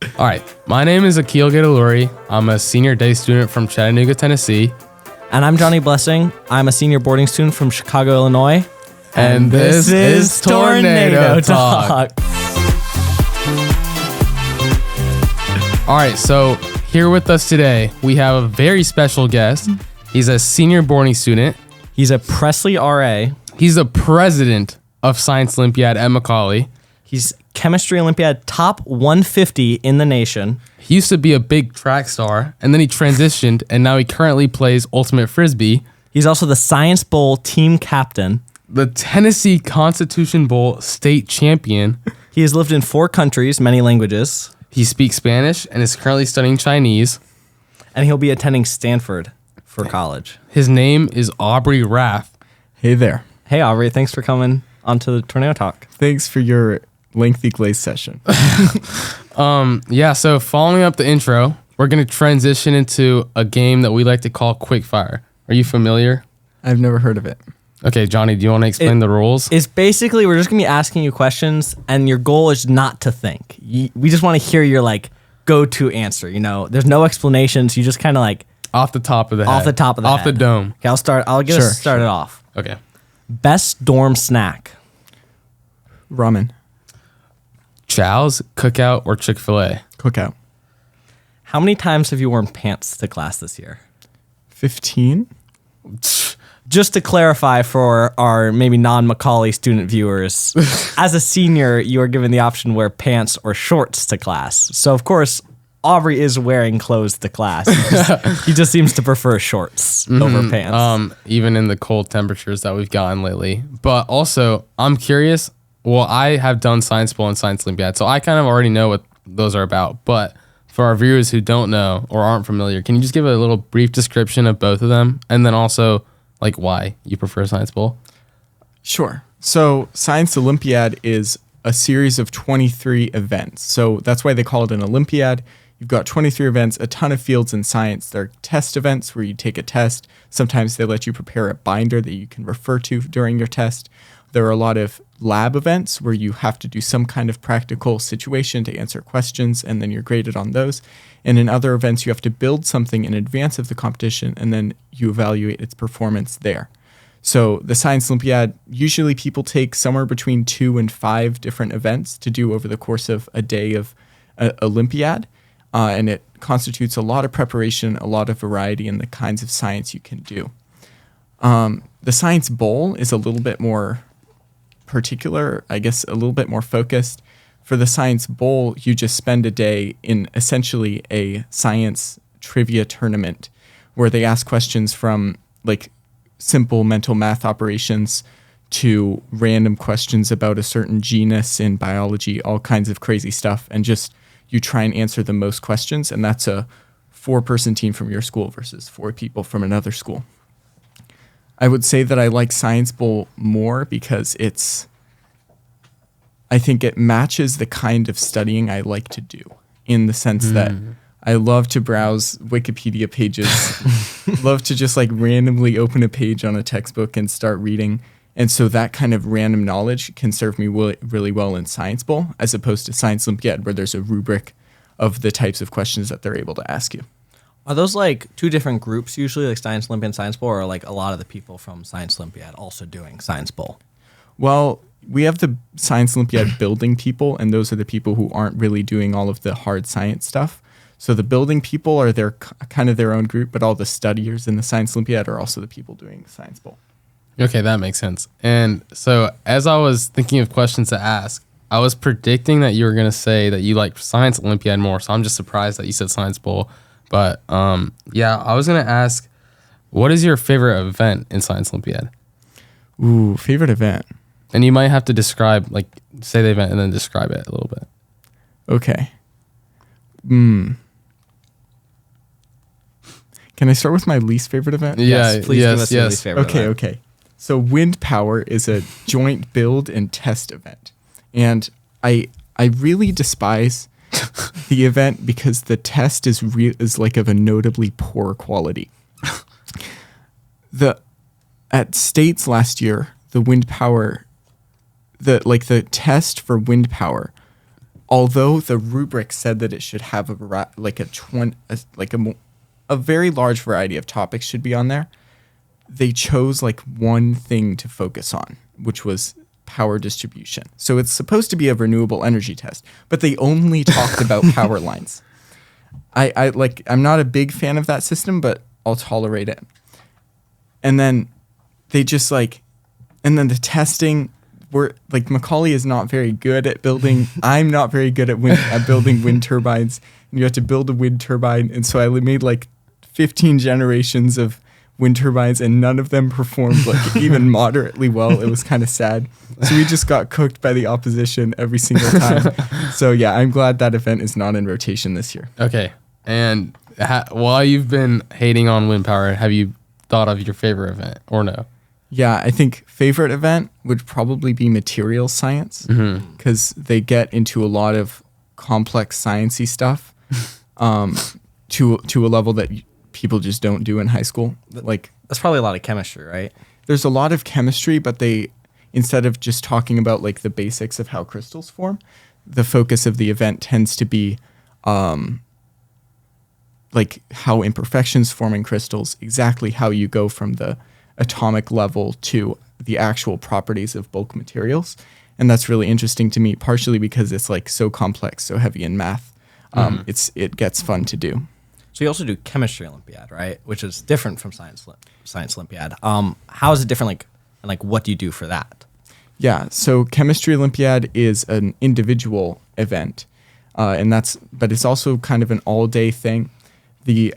All right. My name is Akil Gadaluri. I'm a senior day student from Chattanooga, Tennessee. And I'm Johnny Blessing. I'm a senior boarding student from Chicago, Illinois. And this is Tornado Talk. All right. So here with us today, we have a very special guest. He's a senior boarding student. He's a Presley RA. He's the president of Science Olympiad at Macaulay. He's Chemistry Olympiad top 150 in the nation. He used to be a big track star, and then he transitioned, and now he currently plays Ultimate Frisbee. He's also the Science Bowl team captain. The Tennessee Constitution Bowl state champion. He has lived in 4 countries, many languages. He speaks Spanish and is currently studying Chinese. And he'll be attending Stanford for college. His name is Aubrey Raff. Hey there. Hey, Aubrey, thanks for coming onto the Tornado Talk. Thanks for your lengthy glaze session. So following up the intro, we're going to transition into a game that we like to call Quickfire. Are you familiar? I've never heard of it. Okay, Johnny, do you want to explain the rules? It's basically, we're just going to be asking you questions, and your goal is not to think. We just want to hear your, go-to answer, you know? There's no explanations. You just kind of, Off the top of the head. Off the top of the Off head. the dome. Okay, I'll get us started off. Okay. Best dorm snack. Ramen. Chow's, Cookout, or Chick-fil-A? Cookout. How many times have you worn pants to class this year? 15? Just to clarify for our maybe non-Macaulay student viewers, as a senior, you are given the option to wear pants or shorts to class. So, of course, Aubrey is wearing clothes to class. He just seems to prefer shorts over pants. Even in the cold temperatures that we've gotten lately. But also, I'm curious. Well, I have done Science Bowl and Science Olympiad, so I kind of already know what those are about. But for our viewers who don't know or aren't familiar, can you just give a little brief description of both of them? And then also, why you prefer Science Bowl? Sure. So Science Olympiad is a series of 23 events. So that's why they call it an Olympiad. You've got 23 events, a ton of fields in science. There are test events where you take a test. Sometimes they let you prepare a binder that you can refer to during your test. There are a lot of lab events where you have to do some kind of practical situation to answer questions, and then you're graded on those. And in other events, you have to build something in advance of the competition, and then you evaluate its performance there. So the Science Olympiad, usually people take somewhere between 2 and 5 different events to do over the course of a day of Olympiad. And it constitutes a lot of preparation, a lot of variety in the kinds of science you can do. The Science Bowl is a little bit more particular, I guess a little bit more focused. For the Science Bowl, you just spend a day in essentially a science trivia tournament where they ask questions from simple mental math operations to random questions about a certain genus in biology, all kinds of crazy stuff, and just you try and answer the most questions, and that's a 4-person team from your school versus 4 people from another school. I would say that I like Science Bowl more because I think it matches the kind of studying I like to do, in the sense that I love to browse Wikipedia pages, love to just randomly open a page on a textbook and start reading. And so that kind of random knowledge can serve me really well in Science Bowl, as opposed to Science Olympiad, where there's a rubric of the types of questions that they're able to ask you. Are those 2 different groups usually, Science Olympiad and Science Bowl, or are a lot of the people from Science Olympiad also doing Science Bowl? Well, we have the Science Olympiad building people, and those are the people who aren't really doing all of the hard science stuff. So the building people are kind of their own group, but all the studiers in the Science Olympiad are also the people doing the Science Bowl. Okay, that makes sense. And so as I was thinking of questions to ask, I was predicting that you were going to say that you like Science Olympiad more, so I'm just surprised that you said Science Bowl. But I was going to ask, what is your favorite event in Science Olympiad? Ooh, favorite event. And you might have to describe, say the event and then describe it a little bit. Okay. Can I start with my least favorite event? Yes, please give us your least favorite event. Okay. So wind power is a joint build and test event. And I really despise the event because the test is of a notably poor quality. At States last year, the wind power, the test for wind power although the rubric said that it should have a very large variety of topics should be on there, they chose like one thing to focus on, which was power distribution. So it's supposed to be a renewable energy test, but they only talked about power lines. I'm not a big fan of that system, but I'll tolerate it. And then they just and then the testing were like, Macaulay is not very good at building. I'm not very good at building wind turbines. And you have to build a wind turbine. And so I made like 15 generations of wind turbines, and none of them performed like even moderately well. It was kind of sad. So we just got cooked by the opposition every single time. So yeah, I'm glad that event is not in rotation this year. Okay. And while you've been hating on wind power, have you thought of your favorite event or no? Yeah, I think favorite event would probably be materials science, because they get into a lot of complex sciencey stuff to a level that people just don't do in high school. Like, That's probably a lot of chemistry, right? there's a lot of chemistry, but they, instead of just talking about like the basics of how crystals form, the focus of the event tends to be like how imperfections form in crystals, exactly how you go from the atomic level to the actual properties of bulk materials. And that's really interesting to me, partially because it's like so complex, so heavy in math. It gets fun to do. So you also do chemistry Olympiad, right? Which is different from science Olympiad. How is it different? Like what do you do for that? Yeah, so Chemistry Olympiad is an individual event, but it's also kind of an all-day thing.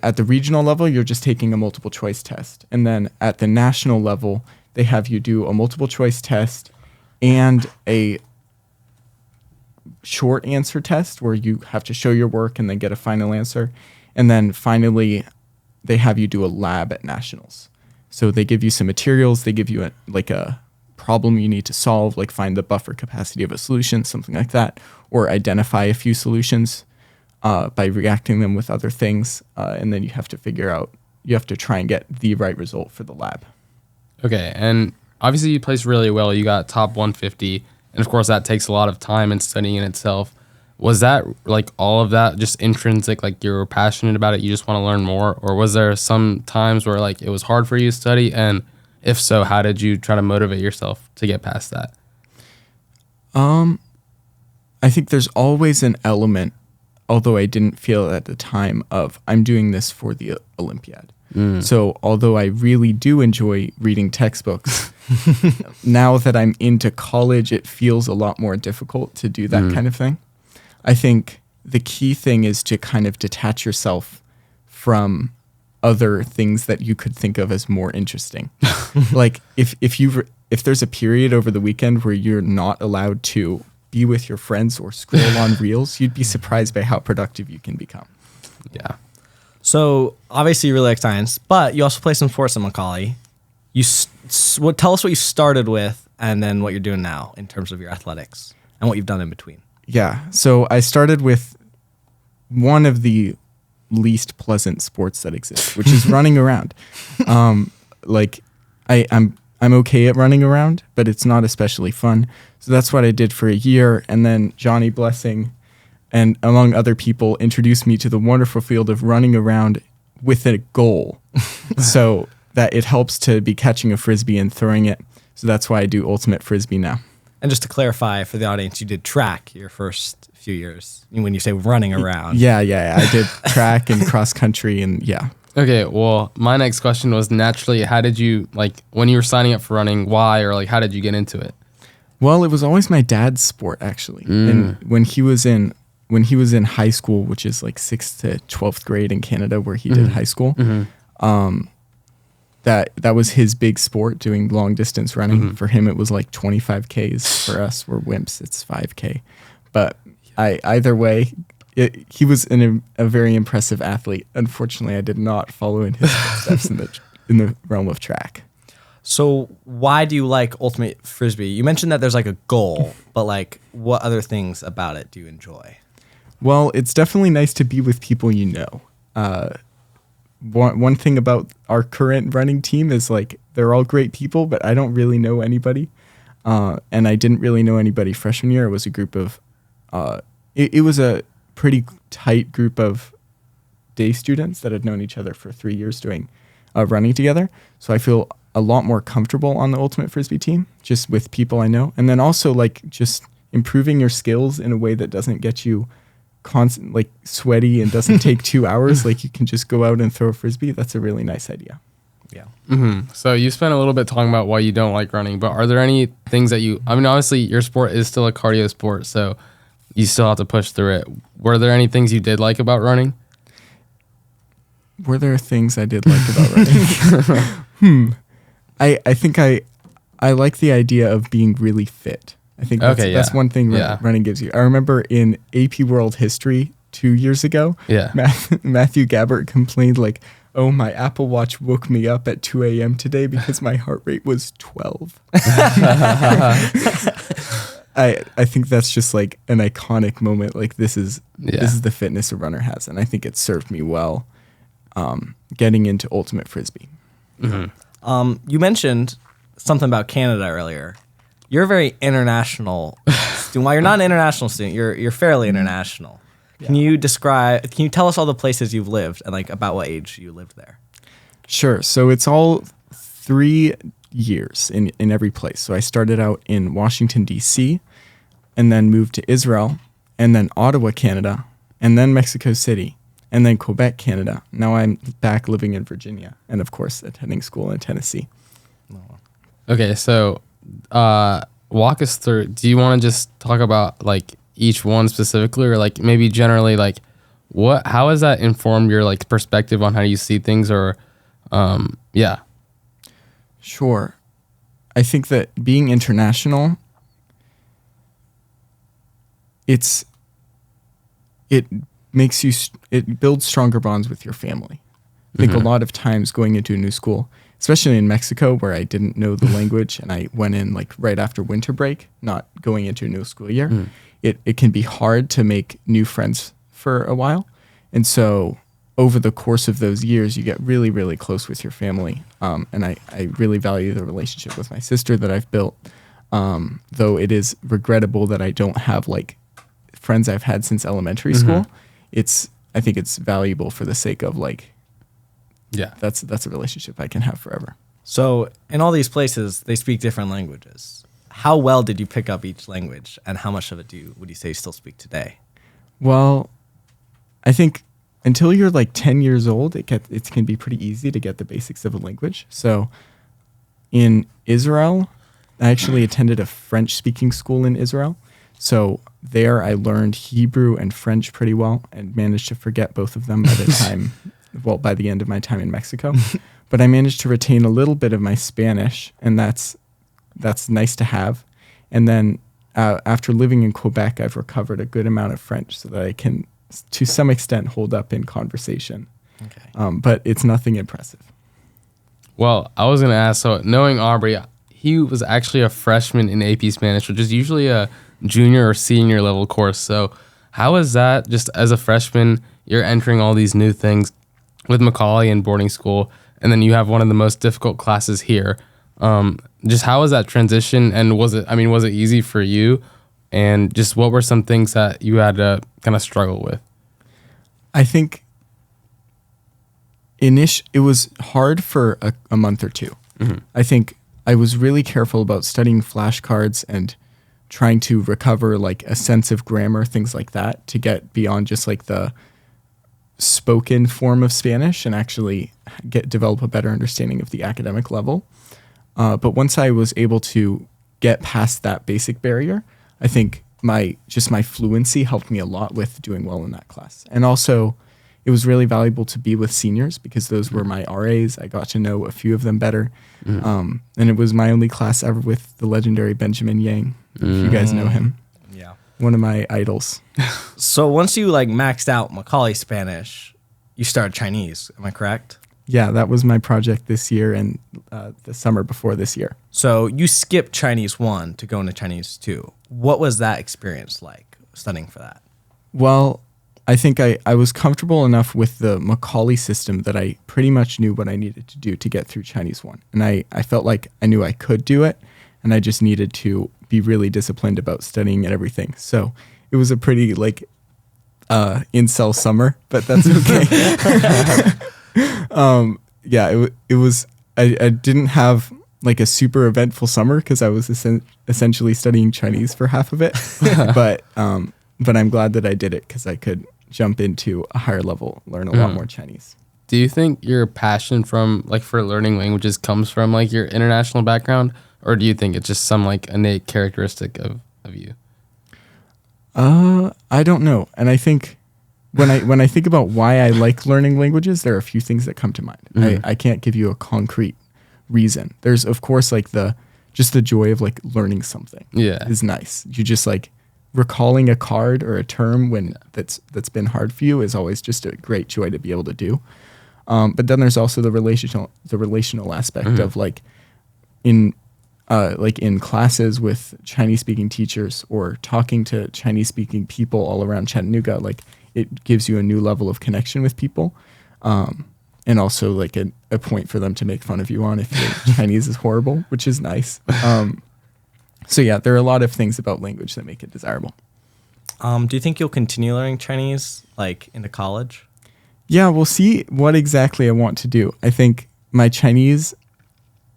At the regional level, you're just taking a multiple choice test, and then at the national level, they have you do a multiple choice test and a short answer test where you have to show your work and then get a final answer, and then finally, they have you do a lab at nationals. So they give you some materials, they give you a problem you need to solve, like find the buffer capacity of a solution, something like that, or identify a few solutions by reacting them with other things, and then you have to try and get the right result for the lab. Okay, and obviously you placed really well. You got top 150, and of course that takes a lot of time and studying in itself. Was that like all of that just intrinsic, like you were passionate about it, you just want to learn more? Or was there some times where like it was hard for you to study? And if so, how did you try to motivate yourself to get past that? I think there's always an element, although I didn't feel it at the time, of I'm doing this for the Olympiad. So although I really do enjoy reading textbooks, now that I'm into college, it feels a lot more difficult to do that kind of thing. I think the key thing is to kind of detach yourself from other things that you could think of as more interesting. Like if there's a period over the weekend where you're not allowed to be with your friends or scroll on reels, you'd be surprised by how productive you can become. Yeah. So obviously you really like science, but you also play some sports at Macaulay. Tell us what you started with and then what you're doing now in terms of your athletics and what you've done in between. Yeah. So I started with one of the least pleasant sports that exist, which is running around. I'm okay at running around, but it's not especially fun. So that's what I did for a year. And then Johnny Blessing, and among other people, introduced me to the wonderful field of running around with a goal. So that it helps to be catching a Frisbee and throwing it. So that's why I do ultimate Frisbee now. And just to clarify for the audience, you did track your first few years when you say running around. Yeah. I did track and cross country and yeah. Okay, well, my next question was naturally, how did you, like, when you were signing up for running, why, or like, how did you get into it? Well, it was always my dad's sport, actually. And when he was in high school, which is like 6th to 12th grade in Canada where he did high school, that was his big sport, doing long distance running. For him, it was like 25Ks. For us, we're wimps. It's 5K. But either way, he was a very impressive athlete. Unfortunately, I did not follow in his footsteps in the realm of track. So why do you like ultimate Frisbee? You mentioned that there's like a goal, but like what other things about it do you enjoy? Well, it's definitely nice to be with people you know. One thing about our current running team is like they're all great people, but I don't really know anybody. And I didn't really know anybody freshman year. It was a group of it was a pretty tight group of day students that had known each other for 3 years doing running together. So I feel a lot more comfortable on the Ultimate Frisbee team, just with people I know. And then also like just improving your skills in a way that doesn't get you constant, like sweaty and doesn't take 2 hours. Like you can just go out and throw a Frisbee. That's a really nice idea. Yeah. Mm-hmm. So you spent a little bit talking about why you don't like running, but are there any things that obviously your sport is still a cardio sport, so you still have to push through it. Were there any things you did like about running? Were there things I did like about running? I think I like the idea of being really fit. I think that's one thing running gives you. I remember in AP World History 2 years ago, Matthew Gabbert complained like, "Oh, my Apple Watch woke me up at 2 a.m. today because my heart rate was 12." I think that's just like an iconic moment. Like this is the fitness a runner has, and I think it served me well getting into Ultimate Frisbee. Mm-hmm. You mentioned something about Canada earlier. You're a very international student. While you're not an international student, you're fairly international. Yeah. Can you tell us all the places you've lived and like about what age you lived there? Sure. So it's all 3 years in every place. So I started out in Washington, D.C., and then moved to Israel, and then Ottawa, Canada, and then Mexico City, and then Quebec, Canada. Now I'm back living in Virginia, and of course attending school in Tennessee. Okay, so walk us through. Do you want to just talk about like each one specifically, or like maybe generally, like how has that informed your like perspective on how you see things, or yeah? Sure. I think that being international, it builds stronger bonds with your family. I think a lot of times going into a new school, especially in Mexico where I didn't know the language and I went in like right after winter break, not going into a new school year, it can be hard to make new friends for a while. And so over the course of those years, you get really, really close with your family. And I really value the relationship with my sister that I've built, though it is regrettable that I don't have like friends I've had since elementary school. I think it's valuable for the sake of like, that's a relationship I can have forever. So in all these places, they speak different languages. How well did you pick up each language, and how much of it would you say you still speak today? Well, I think until you're like 10 years old, it can be pretty easy to get the basics of a language. So in Israel, I actually attended a French-speaking school in Israel. So there I learned Hebrew and French pretty well and managed to forget both of them by the end of my time in Mexico. But I managed to retain a little bit of my Spanish, and that's nice to have. And then after living in Quebec, I've recovered a good amount of French so that I can, to some extent, hold up in conversation. Okay. But it's nothing impressive. Well, I was going to ask, so knowing Aubrey, he was actually a freshman in AP Spanish, which is usually a junior or senior level course. So how is that, just as a freshman, you're entering all these new things with Macaulay and boarding school, and then you have one of the most difficult classes here. Just how was that transition, and was it easy for you? And just what were some things that you had to kind of struggle with? I think it was hard for a month or two. I think I was really careful about studying flashcards and trying to recover like a sense of grammar, things like that, to get beyond just like the spoken form of Spanish and actually develop a better understanding of the academic level. But once I was able to get past that basic barrier, I think my fluency helped me a lot with doing well in that class. And also, it was really valuable to be with seniors because those were my RAs. I got to know a few of them better. And it was my only class ever with the legendary Benjamin Yang, if you guys know him. Yeah. One of my idols. So once you like maxed out Macaulay Spanish, you started Chinese. Am I correct? Yeah, that was my project this year and the summer before this year. So you skipped Chinese 1 to go into Chinese 2. What was that experience like, studying for that? Well, I think I was comfortable enough with the Macaulay system that I pretty much knew what I needed to do to get through Chinese 1. And I felt like I knew I could do it, and I just needed to be really disciplined about studying and everything. So it was a pretty like incel summer, but that's okay. Yeah, it was. I didn't have like a super eventful summer because I was essentially studying Chinese for half of it. but I'm glad that I did it because I could jump into a higher level, learn a lot more Chinese. Do you think your passion for learning languages comes from like your international background, or do you think it's just some like innate characteristic of you? I don't know, and I think when I think about why I like learning languages, there are a few things that come to mind. I can't give you a concrete reason. There's of course like the joy of like learning something. Yeah, is nice. You just like recalling a card or a term when that's been hard for you is always just a great joy to be able to do. But then there's also the relational aspect of like in classes with Chinese speaking teachers or talking to Chinese speaking people all around Chattanooga. Like it gives you a new level of connection with people. And also like a point for them to make fun of you on if your Chinese is horrible, which is nice. So yeah, there are a lot of things about language that make it desirable. Do you think you'll continue learning Chinese like into college? Yeah, we'll see what exactly I want to do. I think my Chinese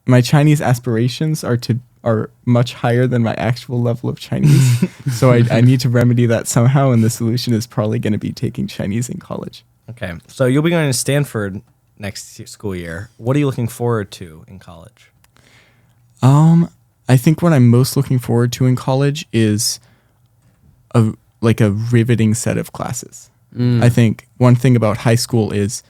aspirations are much higher than my actual level of Chinese. So I need to remedy that somehow, and the solution is probably going to be taking Chinese in college. Okay, so you'll be going to Stanford next school year. What are you looking forward to in college? I think what I'm most looking forward to in college is a riveting set of classes. I think one thing about high school is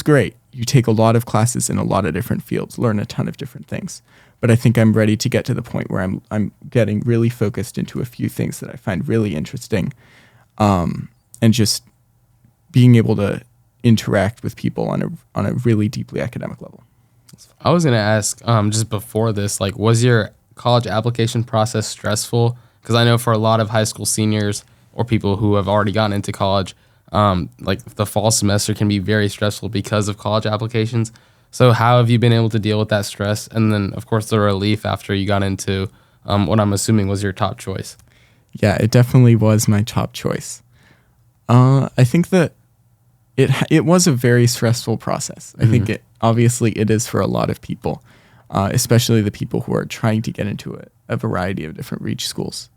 great. You take a lot of classes in a lot of different fields, learn a ton of different things. But I think I'm ready to get to the point where I'm getting really focused into a few things that I find really interesting, and just being able to interact with people on a really deeply academic level. I was gonna ask just before this, like, was your college application process stressful? Because I know for a lot of high school seniors or people who have already gotten into college, like the fall semester can be very stressful because of college applications. So how have you been able to deal with that stress? And then, of course, the relief after you got into what I'm assuming was your top choice. Yeah, it definitely was my top choice. I think that it was a very stressful process. I think obviously it is for a lot of people, especially the people who are trying to get into a variety of different reach schools.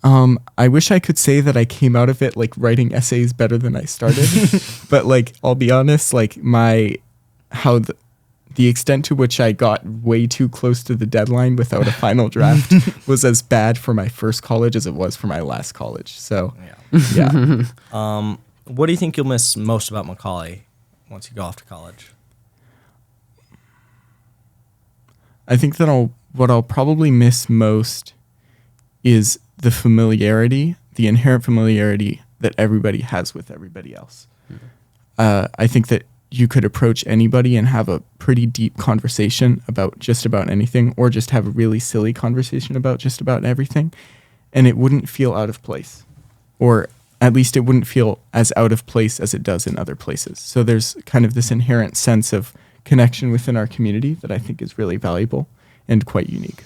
I wish I could say that I came out of it like writing essays better than I started, but like I'll be honest, like the extent to which I got way too close to the deadline without a final draft was as bad for my first college as it was for my last college. So yeah. What do you think you'll miss most about Macaulay once you go off to college? I think that what I'll probably miss most is the inherent familiarity that everybody has with everybody else. I think that you could approach anybody and have a pretty deep conversation about just about anything, or just have a really silly conversation about just about everything, and it wouldn't feel out of place, or at least it wouldn't feel as out of place as it does in other places. So there's kind of this inherent sense of connection within our community that I think is really valuable and quite unique.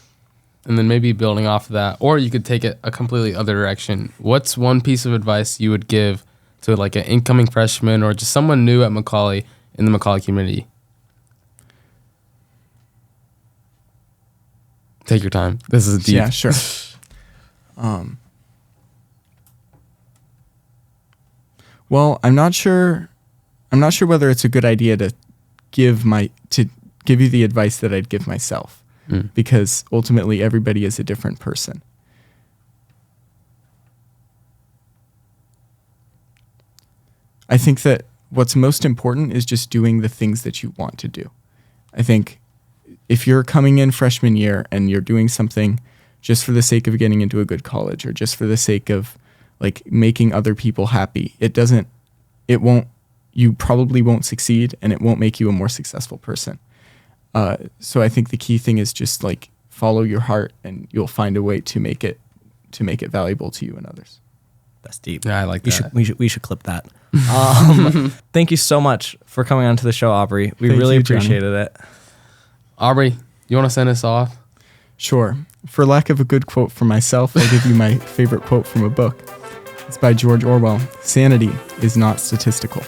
And then maybe building off of that, or you could take it a completely other direction. What's one piece of advice you would give to like an incoming freshman or just someone new at Macaulay in the Macaulay community? Take your time. This is deep. Yeah, sure. Well, I'm not sure whether it's a good idea to give you the advice that I'd give myself. Because ultimately everybody is a different person. I think that what's most important is just doing the things that you want to do. I think if you're coming in freshman year and you're doing something just for the sake of getting into a good college or just for the sake of like making other people happy, you probably won't succeed, and it won't make you a more successful person. So I think the key thing is just like follow your heart, and you'll find a way to make it valuable to you and others. That's deep. Yeah, I like that. We should clip that. Thank you so much for coming on to the show, Aubrey. We Thank really you, Johnny. appreciated it. Aubrey, you want to send us off? Sure. For lack of a good quote from myself, I'll give you my favorite quote from a book. It's by George Orwell. Sanity is not statistical.